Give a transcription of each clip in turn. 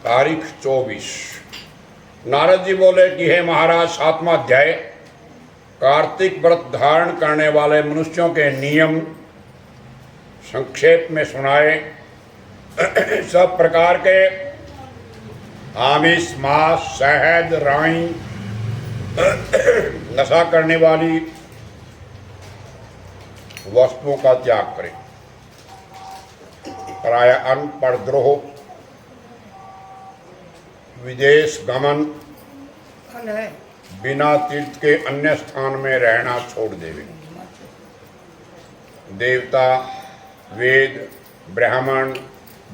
तारीख 24। नारद जी बोले कि हे महाराज, 7वां अध्याय कार्तिक व्रत धारण करने वाले मनुष्यों के नियम संक्षेप में सुनाए। सब प्रकार के आमिष, मांस, शहद, राई, नशा करने वाली वस्तुओं का त्याग करें। पराया अन्न, परद्रोह, विदेश गमन, बिना तीर्थ के अन्य स्थान में रहना छोड़ देवे। देवता, वेद, ब्राह्मण,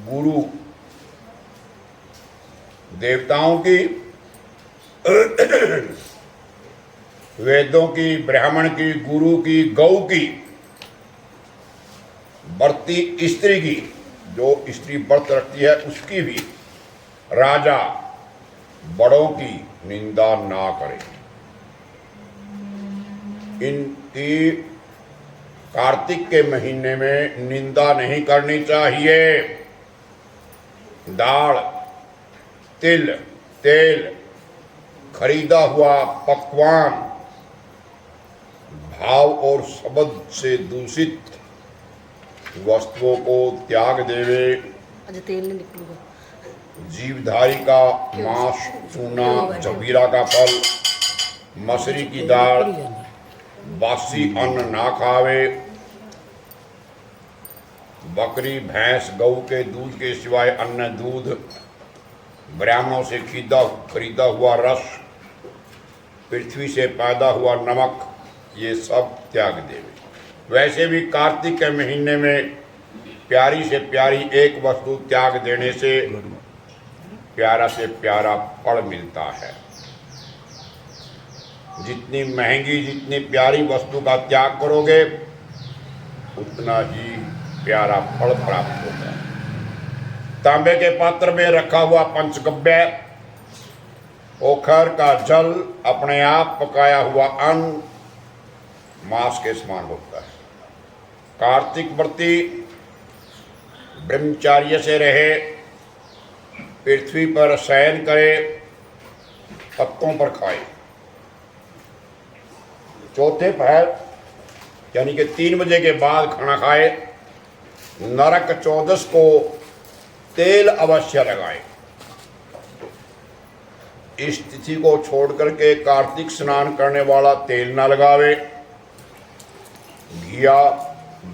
गुरु, देवताओं की, वेदों की, ब्राह्मण की, गुरु की, गौ की, व्रती स्त्री की, जो स्त्री व्रत रखती है उसकी भी, राजा, बड़ों की निंदा ना करे। इनकी कार्तिक के महीने में निंदा नहीं करनी चाहिए। दाल, तिल, तेल, खरीदा हुआ पकवान, भाव और शब्द से दूषित वस्तुओं को त्याग देवे। जीवधारी का मांस, चूना, जबीरा का फल, मसरी की दाल, बासी अन्न ना खावे। बकरी, भैंस, गऊ के दूध के सिवाय अन्य दूध, ब्राह्मणों से खरीदा हुआ रस, पृथ्वी से पैदा हुआ नमक, ये सब त्याग देवे। वैसे भी कार्तिक के महीने में प्यारी से प्यारी एक वस्तु त्याग देने से प्यारा से प्यारा फल मिलता है। जितनी महंगी, जितनी प्यारी वस्तु का त्याग करोगे उतना ही प्यारा फल प्राप्त होगा। तांबे के पात्र में रखा हुआ पंचगव्य, ओखर का जल, अपने आप पकाया हुआ अन्न मांस के समान होता है। कार्तिक व्रती ब्रह्मचार्य से रहे, पृथ्वी पर शयन करे, पत्तों पर खाए। चौथे पहर यानी कि 3 बजे के बाद खाना खाए। नरक चौदस को तेल अवश्य लगाए। इस तिथि को छोड़ करके कार्तिक स्नान करने वाला तेल न लगावे। घिया,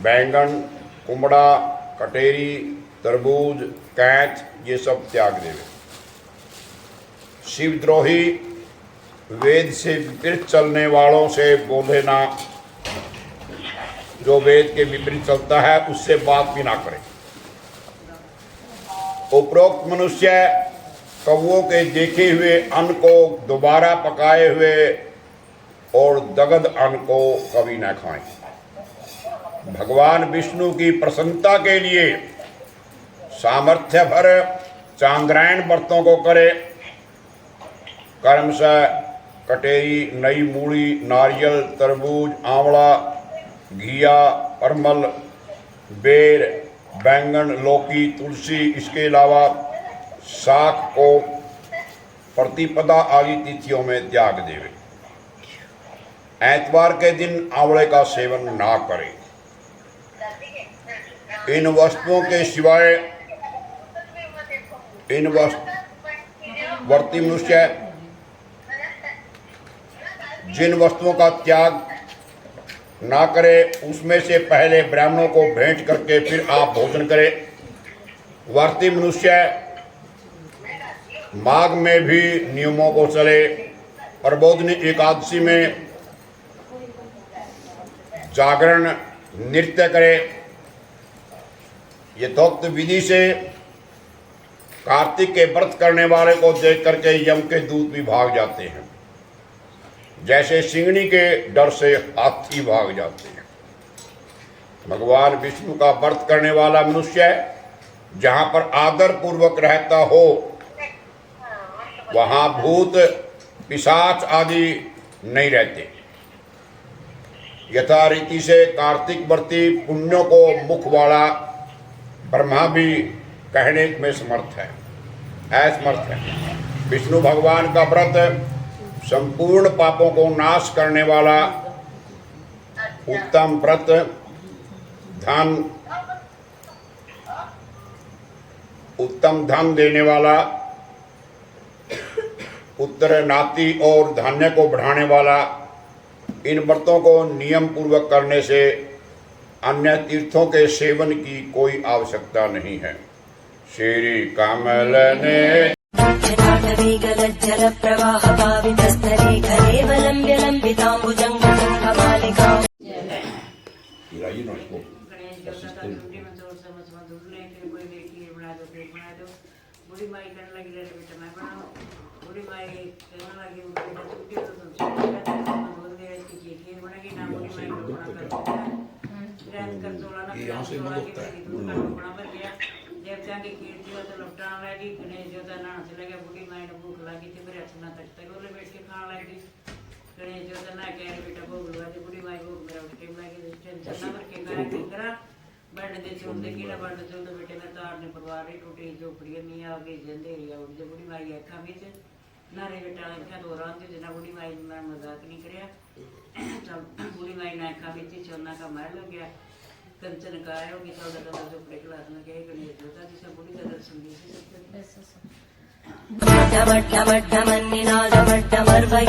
बैंगन, कुमड़ा, कटेरी, तरबूज, कैंच, ये सब त्याग देवे। शिवद्रोही, वेद से विपरीत चलने वालों से बोले ना। जो वेद के विपरीत चलता है उससे बात भी ना करें। उपरोक्त मनुष्य कौओं के देखे हुए अन्न को दोबारा पकाए हुए और दगद अन्न को कभी न खाएं। भगवान विष्णु की प्रसन्नता के लिए सामर्थ्य भर चांद्रायण व्रतों को करे। कर्म से कटेरी, नई मूली, नारियल, तरबूज, आंवला, घिया, परमल, बेर, बैंगन, लौकी, तुलसी, इसके अलावा साग को प्रतिपदा आदि तिथियों में त्याग देवे। ऐतवार के दिन आंवले का सेवन ना करें। इन वस्तुओं के सिवाय इन व्रती मनुष्य जिन वस्तुओं का त्याग ना करे उसमें से पहले ब्राह्मणों को भेंट करके फिर आप भोजन करें। व्रती मनुष्य माघ में भी नियमों को चले। प्रबोधनी एकादशी में जागरण, नृत्य करे। यथोक्त विधि से कार्तिक के व्रत करने वाले को देख करके यम के दूत भी भाग जाते हैं, जैसे सिंगनी के डर से हाथी भाग जाते हैं। भगवान विष्णु का व्रत करने वाला मनुष्य जहाँ पर आदर पूर्वक रहता हो वहाँ भूत, पिशाच आदि नहीं रहते। यथा रीति से कार्तिक व्रती पुण्यों को मुख वाला ब्रह्मा भी कहने में समर्थ है, असमर्थ है। विष्णु भगवान का व्रत संपूर्ण पापों को नाश करने वाला उत्तम व्रत, उत्तम धन देने वाला, उत्तर नाती और धान्य को बढ़ाने वाला, इन व्रतों को नियम पूर्वक करने से अन्य तीर्थों के सेवन की कोई आवश्यकता नहीं है। श्री कमल ने जल प्रवाह पावितस्तरे कलेवलम्ब्य लम्बिताम्बुजङ्गमालिका बूढ़ी माई कहने लगी रे बेटा मैं बनाऊं। बूढ़ी माई कहने लगी बेटा तू क्यों तो बोल दे कि खीर बनेगी ना। बूढ़ी माई को बना कर रात कर तोला ना यहाँ से मत होता है बना मर गया। देवता की खीर थी तो लपटाने लगी। गणेश देवता नहाने से लगे। बूढ़ी माई ने भूख लगी थी मेरे अच्छा तक तक बोले बैठ के खाने लगी। गणेश देवता ना कह रहे बेटा भूख लगा दे। बूढ़ी माई भूख मेरा टाइम लगी टेंशन ना करके करा बंद दे चुन दे कीड़ा बंद चुन दे बेटे मैं तार ने परिवार ही टूटी झोपड़ी नहीं आ गई अंधेरी आ उड़ बूढ़ी माई अखा में नारे बेटा अखा तो रात जना बूढ़ी माई मैं मजाक नहीं करया। तब बूढ़ी माई ने अखा में चोना का मार लग गया। कंचन का आया होगी तो झोपड़े क्लास में गए गणेश देवता जिसे बूढ़ी का दर्शन दी